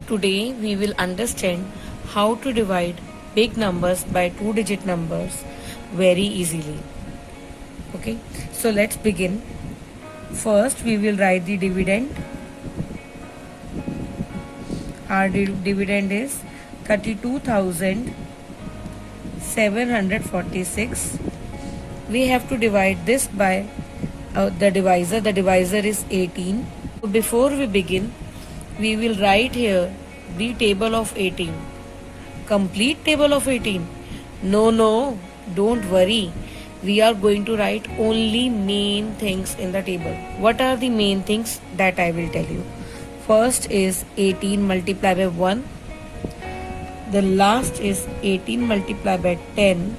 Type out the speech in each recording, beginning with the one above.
Today we will understand how to divide big numbers by two-digit numbers very easily. Okay, so let's begin. First we will write the dividend. Our dividend is 32,746. We have to divide this by the divisor. The divisor is 18. So before we begin, we will write here the table of 18. Complete table of 18. No, don't worry. We are going to write only main things in the table. What are the main things that I will tell you? First is 18 multiplied by 1. The last is 18 multiplied by 10.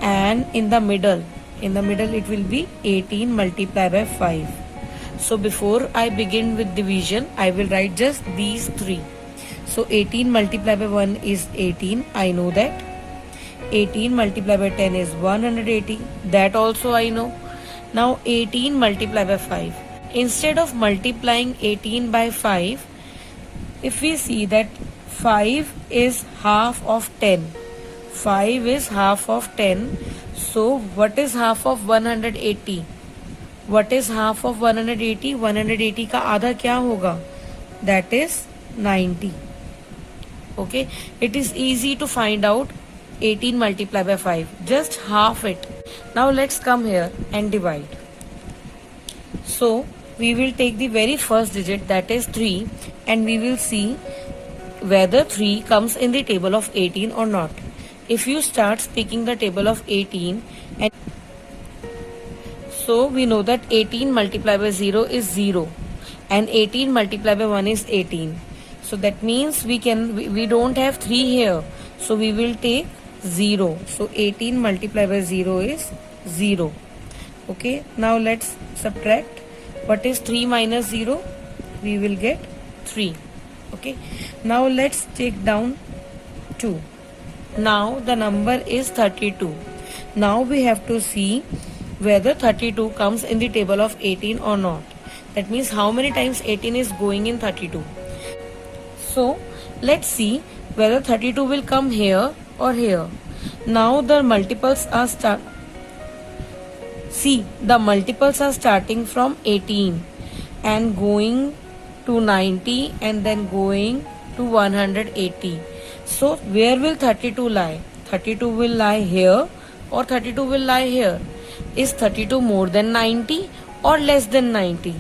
And in the middle it will be 18 multiplied by 5. So before I begin with division, I will write just these three. So 18 multiplied by 1 is 18, I know that. 18 multiplied by 10 is 180, that also I know. Now 18 multiplied by 5. Instead of multiplying 18 by 5, if we see that 5 is half of 10. 5 is half of 10. So what is half of 180? What is half of 180? 180 का आधा क्या होगा? That is 90. Okay, it is easy to find out 18 multiplied by 5. Just half it. Now let's come here and divide. So we will take the very first digit, that is 3, and we will see whether 3 comes in the table of 18 or not. If you start speaking the table of 18, and so we know that 18 multiplied by 0 is 0 and 18 multiplied by 1 is 18. So that means we don't have 3 here. So we will take 0. So 18 multiplied by 0 is 0. Okay, now let's subtract. What is 3 minus 0? We will get 3. Okay, now let's take down 2. Now the number is 32. Now we have to see whether 32 comes in the table of 18 or not. That means how many times 18 is going in 32. So let's see whether 32 will come here or here. Now the multiples are the multiples are starting from 18 and going to 90 and then going to 180. So where will 32 lie? 32 will lie here or 32 will lie here. Is 32 more than 90 or less than 90?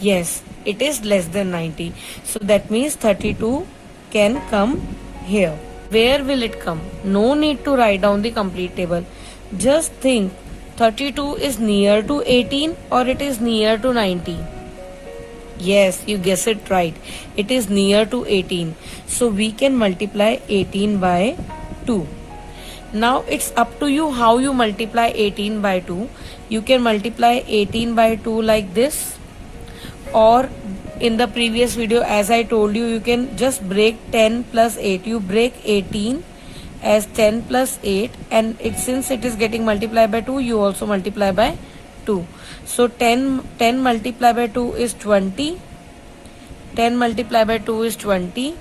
Yes, it is less than 90. So that means 32 can come here. Where will it come? No need to write down the complete table. Just think, 32 is near to 18 or it is near to 90? Yes, you guess it right. It is near to 18. So we can multiply 18 by 2. Now it's up to you how you multiply 18 by 2. You can multiply 18 by 2 like this, or in the previous video as I told you, you can just break 10 plus 8. You break 18 as 10 plus 8, and since it is getting multiplied by 2, you also multiply by 2. So 10 multiplied by 2 is 20. 10 multiplied by 2 is 20,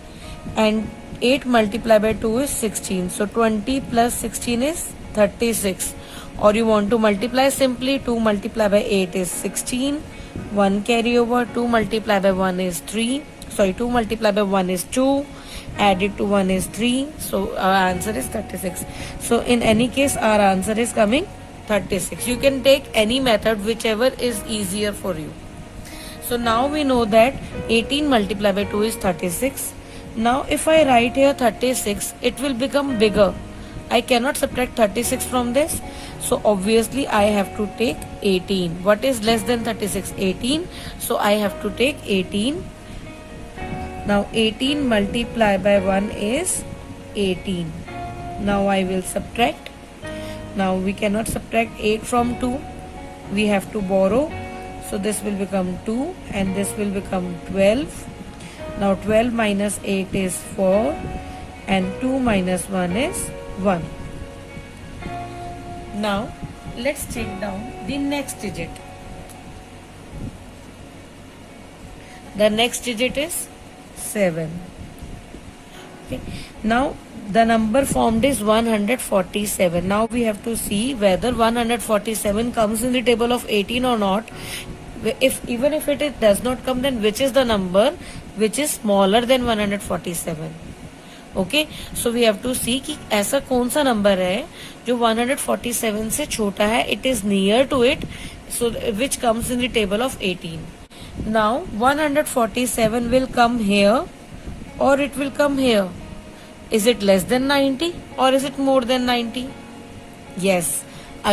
and 8 multiplied by 2 is 16. So 20 plus 16 is 36. Or you want to multiply simply, 2 multiplied by 8 is 16. 1 carry over, 2 multiplied by 1 is 3. 2 multiplied by 1 is 2. Added to 1 is 3. So our answer is 36. So in any case, our answer is coming 36. You can take any method, whichever is easier for you. So now we know that 18 multiplied by 2 is 36. Now if I write here 36, it will become bigger. I cannot subtract 36 from this. So obviously I have to take 18. What is less than 36? 18. So I have to take 18. Now 18 multiplied by 1 is 18. Now I will subtract. Now we cannot subtract 8 from 2. We have to borrow. So this will become 2 and this will become 12. Now 12 minus 8 is 4 and 2 minus 1 is 1. Now let's take down the next digit. The next digit is 7. Okay. Now the number formed is 147. Now we have to see whether 147 comes in the table of 18 or not. Even if it does not come, then which is the number which is smaller than 147. Okay, so we have to see कि ऐसा कौन सा number है जो 147 से छोटा है, it is near to it, so which comes in the table of 18. Now 147 will come here or it will come here. Is it less than 90 or is it more than 90? Yes,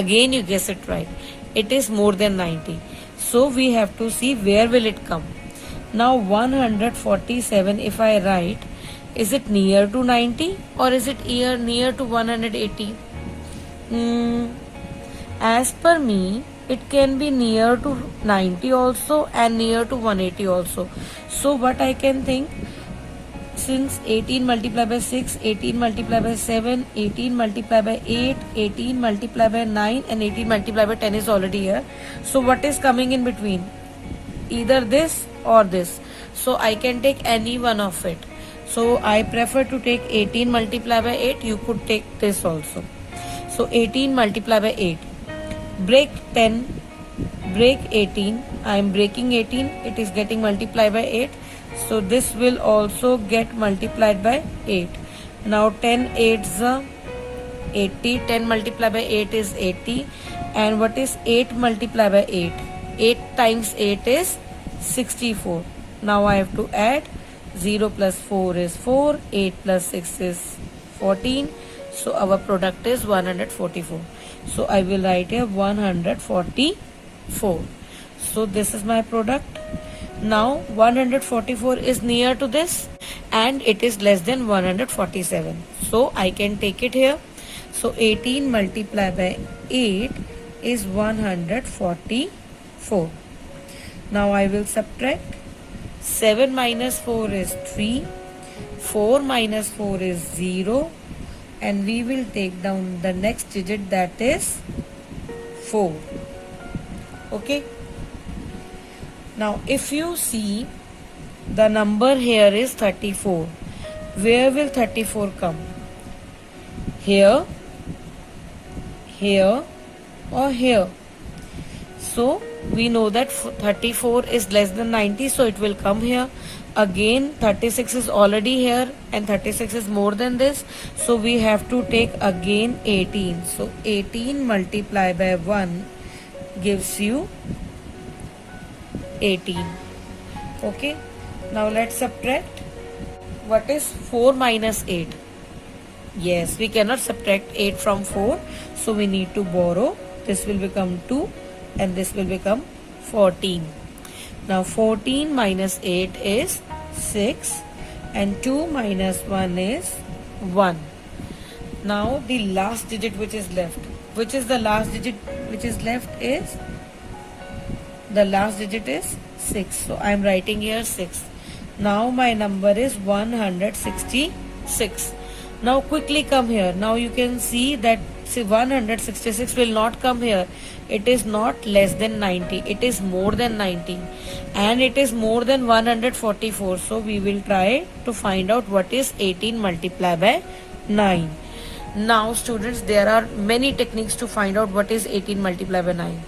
again you guess it right. It is more than 90. So we have to see where will it come. Now 147, if I write, is it near to 90 or is it near to 180? As per me, it can be near to 90 also and near to 180 also. So what I can think, since 18 multiplied by 6, 18 multiplied by 7, 18 multiplied by 8, 18 multiplied by 9 and 18 multiplied by 10 is already here. So what is coming in between? Either this or this. So I can take any one of it. So I prefer to take 18 multiplied by 8. You could take this also. So 18 multiplied by 8. Break 10. Break 18. I am breaking 18. It is getting multiplied by 8. So this will also get multiplied by 8. Now 10 8s are 80. 10 multiplied by 8 is 80. And what is 8 multiplied by 8? 8 times 8 is 64. Now I have to add. 0 plus 4 is 4. 8 plus 6 is 14. So our product is 144. So I will write here 144. So this is my product. Now 144 is near to this and it is less than 147. So I can take it here. So 18 multiplied by 8 is 144. Now I will subtract. 7 minus 4 is 3. 4 minus 4 is 0. And we will take down the next digit, that is 4. Okay. Now if you see, the number here is 34. Where will 34 come? Here, here or here? So we know that 34 is less than 90, so it will come here. Again 36 is already here and 36 is more than this, so we have to take again 18. So 18 multiplied by 1 gives you 18. Okay, now let's subtract. What is 4 minus 8? Yes, we cannot subtract 8 from 4, so we need to borrow. This will become 2 and this will become 14. Now 14 minus 8 is 6 and 2 minus 1 is 1. Now the last digit which is left. Which is the last digit which is left is? The last digit is 6. So I am writing here 6. Now my number is 166. Now quickly come here. Now you can see that 166 will not come here. It is not less than 90. It is more than 90. And it is more than 144. So we will try to find out what is 18 multiplied by 9. Now students, there are many techniques to find out what is 18 multiplied by 9.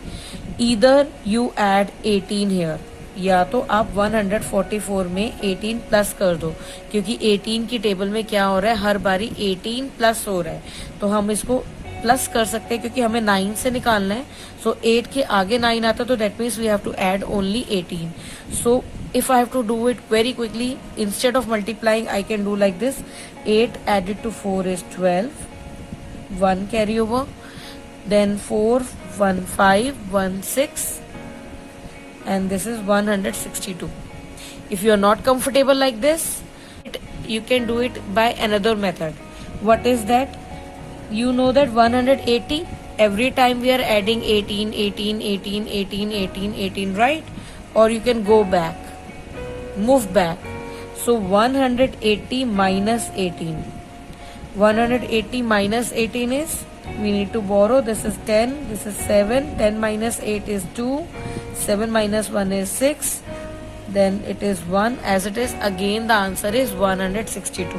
Either you add 18 here, या तो आप 144 में 18 plus कर दो, क्योंकि 18 की table में क्या हो रहा है, हर बारी 18 प्लस हो रहा है, तो हम इसको प्लस कर सकते हैं क्योंकि हमें 9 से निकालना है. सो 8 के आगे 9 आता तो that means we have to add only 18. So if I have to do it very quickly, instead of multiplying I can do like this. 8 added to 4 is 12. 1 carry over. Then 4, 1, 5, 1, 6. And this is 162. If you are not comfortable like this, you can do it by another method. What is that? You know that 180, every time we are adding 18, 18, 18, 18, 18, 18, right? Or you can go back, move back. So 180 minus 18. 180 minus 18 is, we need to borrow. This is 10, this is 7. 10 minus 8 is 2. 7 minus 1 is 6. then it is 1 as it is. Again the answer is 162.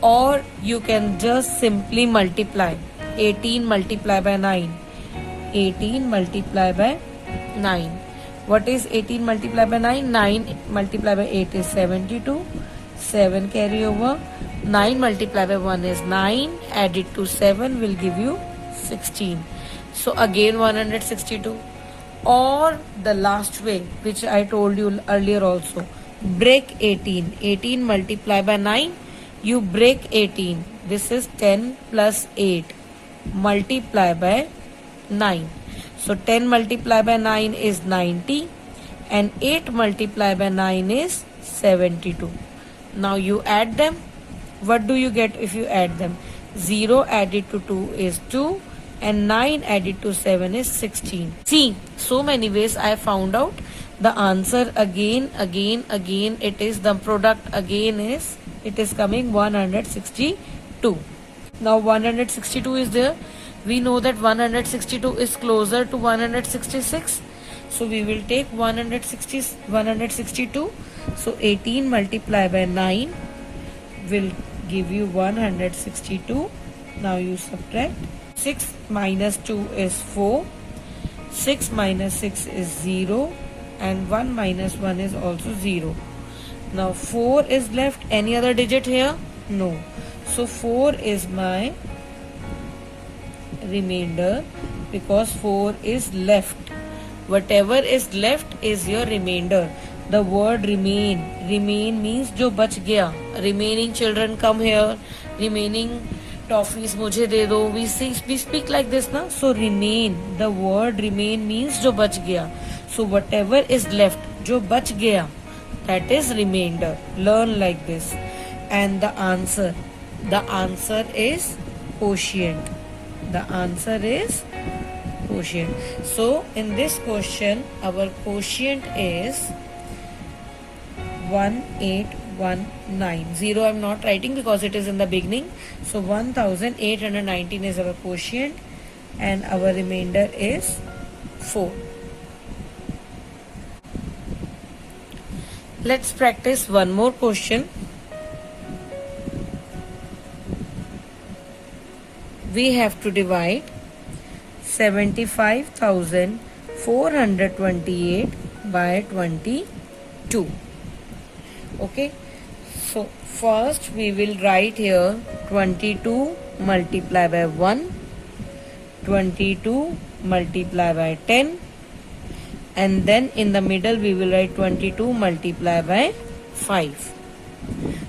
Or you can just simply multiply 18 multiply by 9. 18 multiply by 9. What is 18 multiply by 9? 9 multiply by 8 is 72. 7 carry over. 9 multiply by 1 is 9. Add it to 7 will give you 16. So again 162. Or the last way, which I told you earlier also, break 18. 18 multiply by 9. You break 18. This is 10 plus 8 multiply by 9. So 10 multiply by 9 is 90 and 8 multiply by 9 is 72. Now you add them. What do you get if you add them? 0 added to 2 is 2 and 9 added to 7 is 16. See, so many ways I found out the answer. Again it is the product again is, it is coming 162. Now 162 is there. We know that 162 is closer to 166. So we will take 162. So 18 multiplied by 9 will give you 162. Now you subtract. 6 minus 2 is 4. 6 minus 6 is 0. And 1 minus 1 is also 0. Now 4 is left. Any other digit here? No. So 4 is my remainder because 4 is left. Whatever is left is your remainder. The word remain means जो बच गया. Remaining children come here. Remaining toffees मुझे दे दो. We speak like this ना. So remain. The word remain means जो बच गया. So whatever is left, जो बच गया, that is remainder. Learn like this. And the answer is quotient. The answer is quotient. So in this question, our quotient is 1819. 0 I am not writing because it is in the beginning. So 1819 is our quotient and our remainder is 4. Let's practice one more question. We have to divide 75,428 by 22. Okay, so first we will write here 22 multiplied by 1, 22 multiplied by 10, and then in the middle we will write 22 multiplied by 5.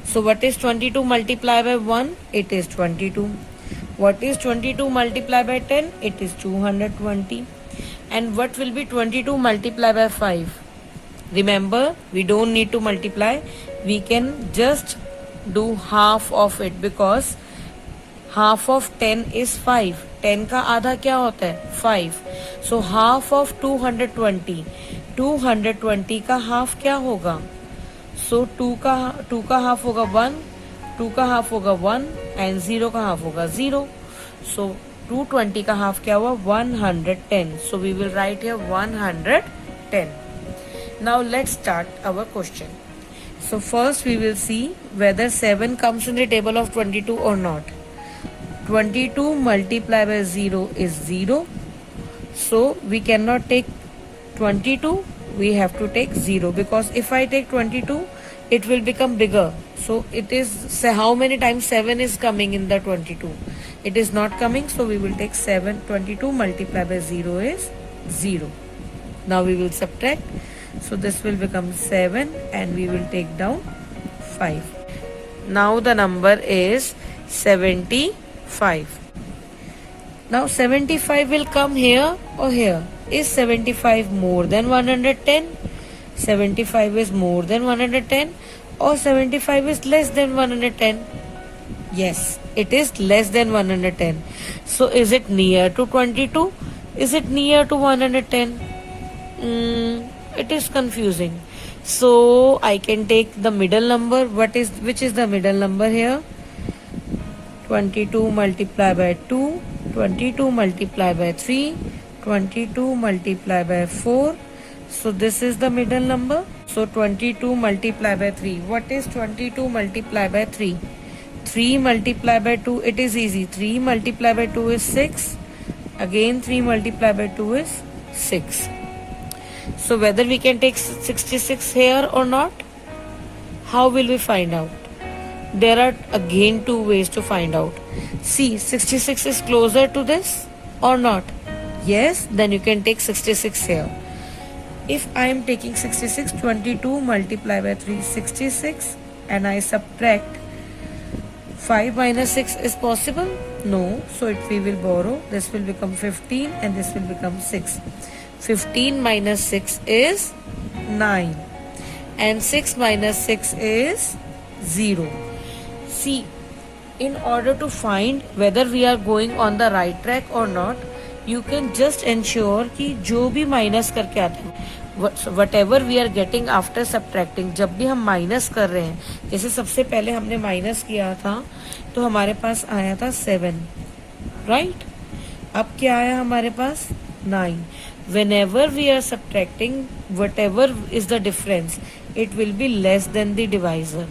So what is 22 multiplied by 1? It is 22. What is 22 multiplied by 10? It is 220. And what will be 22 multiplied by 5? Remember, we don't need to multiply. We can just do half of it because half of 10 is 5. 10 का आधा क्या होता है? 5. So half of 220. 220 का half क्या होगा? So 2 का half होगा 1. 2 का half होगा 1 and 0 का half होगा 0. So 220 का half क्या हुआ? 110. So we will write here 110. Now let's start our question. So first we will see whether 7 comes in the table of 22 or not. 22 multiplied by 0 is 0. So we cannot take 22. We have to take 0 because if I take 22, it will become bigger. So it is, say how many times 7 is coming in the 22. It is not coming. So we will take 7. 22 multiplied by 0 is 0. Now we will subtract. So this will become 7 and we will take down 5. Now the number is 75. Now 75 will come here or here. Is 75 more than 110? 75 is more than 110 or 75 is less than 110? Yes, it is less than 110. So is it near to 22? Is it near to 110? It is confusing. So I can take the middle number. Which is the middle number here? 22 multiplied by 2, 22 multiplied by 3, 22 multiplied by 4. So this is the middle number. So 22 multiplied by 3. What is 22 multiplied by 3? 3 multiplied by 2, it is easy. 3 multiplied by 2 is 6. Again 3 multiplied by 2 is 6. So whether we can take 66 here or not, how will we find out? There are again two ways to find out. See, 66 is closer to this or not? Yes, then you can take 66 here. If I am taking 66, 22 multiplied by 3, 66, and I subtract 5 minus 6 is possible? No. So we will borrow. This will become 15 and this will become 6. 15 minus 6 is 9. And 6 minus 6 is 0. See, in order to find whether we are going on the right track or not, you can just ensure कि जो भी minus करके आते हैं, whatever we are getting after subtracting, जब भी हम minus कर रहे हैं, जैसे सबसे पहले हमने माइनस किया था तो हमारे पास आया था 7, राइट? अब क्या आया हमारे पास? 9. Whenever we are subtracting, whatever is the difference, it will be less than the divisor.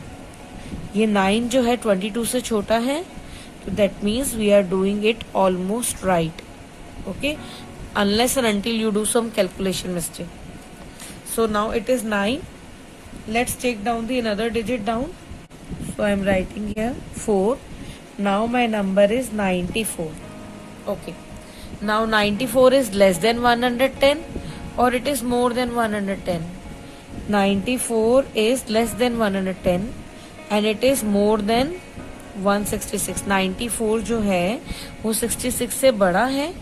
ये 9 जो है 22 से छोटा है, तो that means we are doing it almost right. Okay, unless and until you do some calculation mistake. So now it is 9. Let's take down the another digit down. So I am writing here 4. Now my number is 94. Okay. Now 94 is less than 110 or it is more than 110? 94 is less than 110 and it is more than 166. 94 जो है वो 66 से बड़ा है,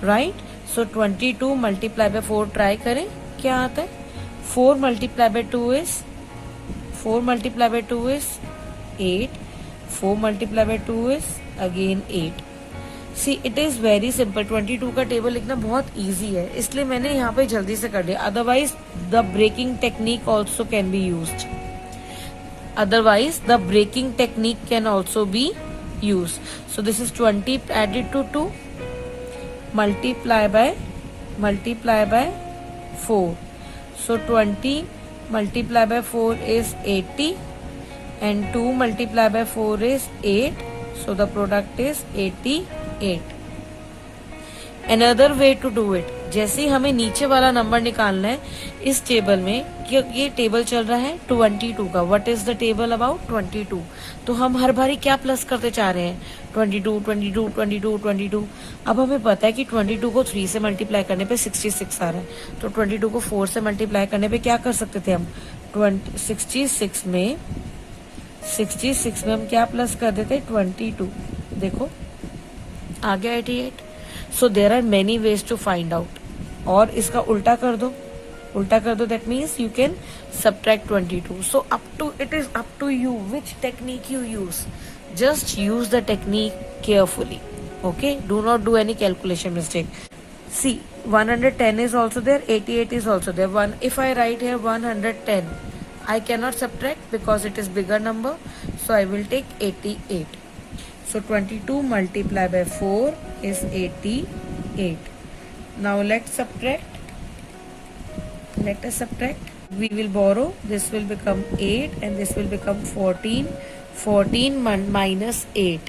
right? So 22 multiply by 4 try करें, क्या आता है? 4 multiply by 2 is 8. 4 multiply by 2 is again 8. See, it is very simple. 22 का टेबल लिखना बहुत इजी है, इसलिए मैंने यहाँ पे जल्दी से कर दिया. Otherwise the breaking technique also can be used. Otherwise, the breaking technique can also be used. So this is 20 added to 2, multiply by 4. So 20 multiply by 4 is 80 and 2 multiply by 4 is 8. So the product is 88. Another way to do it, जैसे हमें नीचे वाला number निकालना है इस table में, ये table चल रहा है 22 का. What is the table about 22? तो हम हर बारी क्या प्लस करते जा रहे हैं? 22, 22, 22, 22. अब हमें पता है कि 22 को 3 से मल्टीप्लाई करने पे 66 आ रहा है, तो 22 को 4 से मल्टीप्लाई करने पे क्या कर सकते थे हम? 66 में हम क्या प्लस कर देते? 22. देखो आ गया 88. So there are many ways to find out. और इसका उल्टा कर दो, that means you can subtract 22. So it is up to you which technique you use. Just use the technique carefully. Okay, do not do any calculation mistake. See, 110 is also there, 88 is also there. If I write here 110, I cannot subtract because it is bigger number, so I will take 88. So 22 multiplied by 4 is 88. Now let us subtract. We will borrow. This will become 8 and this will become 14. 14 minus 8.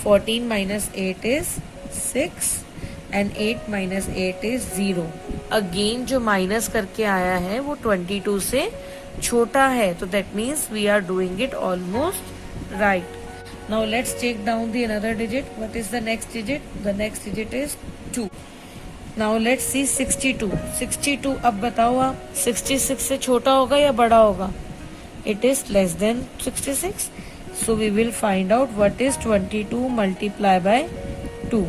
14 minus 8 is 6 and 8 minus 8 is 0. Again जो minus करके आया है वो 22 से छोटा है, तो that means we are doing it almost right. Now let's take down the another digit. What is the next digit? The next digit is 2. Now let's see 62. 62 अब बताओ आप, 66 से छोटा होगा या बड़ा होगा? It is less than 66. So we will find out what is 22 multiplied by 2.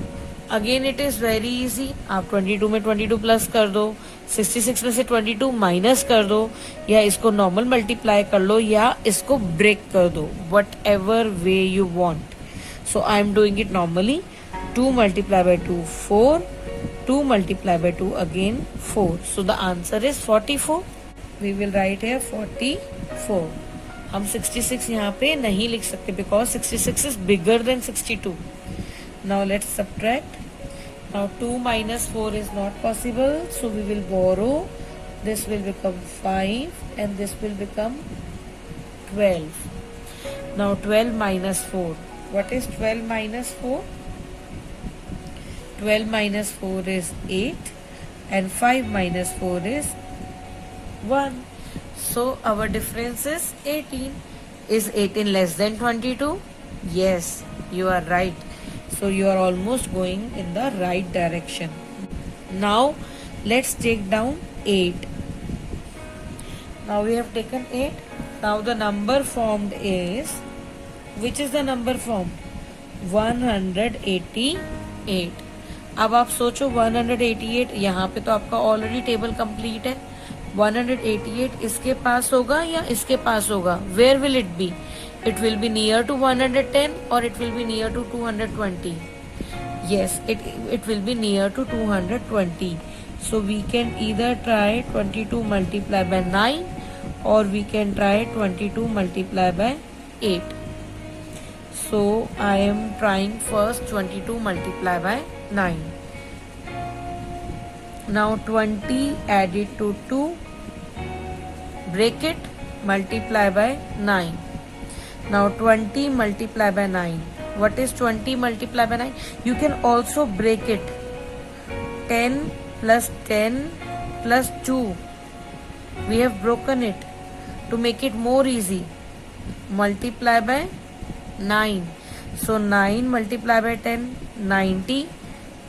Again it is very easy. आप 22 में 22 प्लस कर दो, 66 में से 22 माइनस कर दो, या इसको नॉर्मल मल्टीप्लाई कर लो या इसको ब्रेक कर दो, whatever way you want. So I am doing it normally. 2 multiplied by 2 4. 2 multiplied by 2 again 4. So the answer is 44. We will write here 44. हम 66 यहाँ पे नहीं लिख सकते because 66 is bigger than 62. Now let's subtract. Now 2 minus 4 is not possible, so we will borrow this will become 5 and this will become 12. Now 12 minus 4. What is 12 minus 4? 12 minus 4 is 8 and 5 minus 4 is 1. So our difference is 18. Is 18 less than 22? Yes, you are right. So you are almost going in the right direction. Now let's take down 8. Now we have taken 8. Now the number formed is, which is the number formed? 188. अब आप सोचो 188, यहाँ पे तो आपका already table complete है. 188 इसके पास होगा या इसके पास होगा? Where will it be? It will be near to 110 or it will be near to 220? Yes, it will be near to 220. So we can either try 22 multiplied by 9 or we can try 22 multiplied by 8. So I am trying first 22 multiplied by 9. Now 20 added to 2, break it, multiply by 9. Now 20 multiply by 9. What is 20 multiply by 9? You can also break it. 10 plus 10 plus 2. We have broken it to make it more easy. Multiply by 9. So 9 multiply by 10, 90.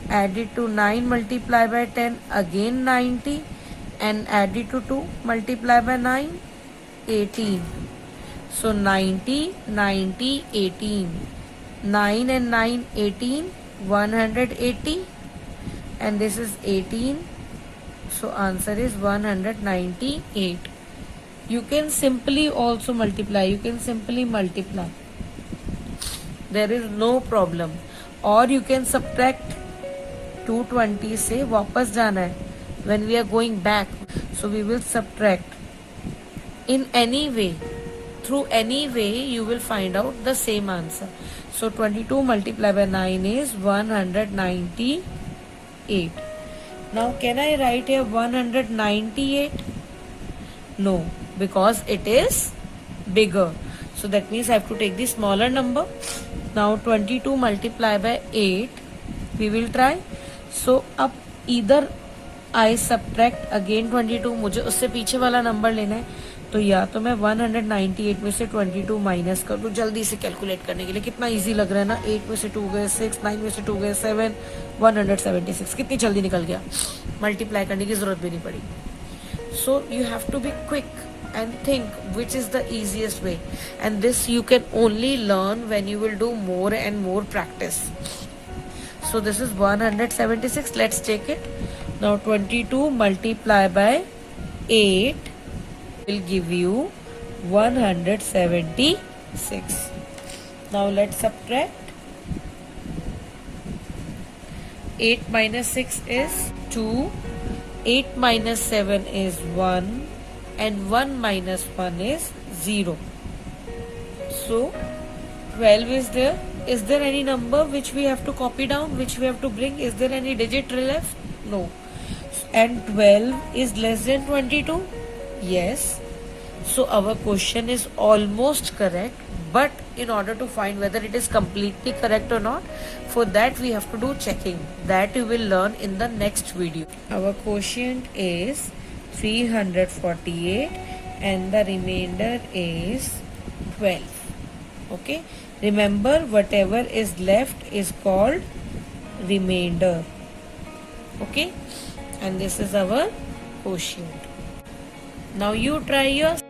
Added to 9 multiply by 10, again 90. And added to 2 multiply by 9, 18. So 90, 90, 18. 9 and 9, 18. 180. And this is 18. So answer is 198. You can simply also multiply. You can simply multiply. There is no problem. Or you can subtract. 220 से वापस जाना है. When we are going back, so we will subtract. In any way, through any way, you will find out the same answer. So 22 multiplied by 9 is 198. Now can I write here 198? No, because it is bigger. So that means I have to take the smaller number. Now 22 multiplied by 8, we will try. So अब either I subtract again 22, मुझे उससे पीछे वाला number लेना है, तो या तो मैं 198 में से 22 माइनस कर दूँ जल्दी से कैलकुलेट करने के लिए. कितना इजी लग रहा है ना. 8 में से 2 गए 6, 9 में से 2 गए 7, 176. कितनी जल्दी निकल गया. मल्टीप्लाई करने की जरूरत भी नहीं पड़ी. So you have to be quick and think which is the easiest way, and this you can only learn when you will do more and more practice. So this is 176. Let's take it. Now 22 multiply by 8 will give you 176. Now let's subtract. 8 minus 6 is 2. 8 minus 7 is 1. And 1 minus 1 is 0. So 12 is there. Is there any number which we have to copy down, which we have to bring? Is there any digit left? No. And 12 is less than 22? Yes. So our question is almost correct, but in order to find whether it is completely correct or not, for that we have to do checking. That you will learn in the next video. Our quotient is 348 and the remainder is 12. Okay, remember whatever is left is called remainder. Okay, and this is our quotient. Now you try yours.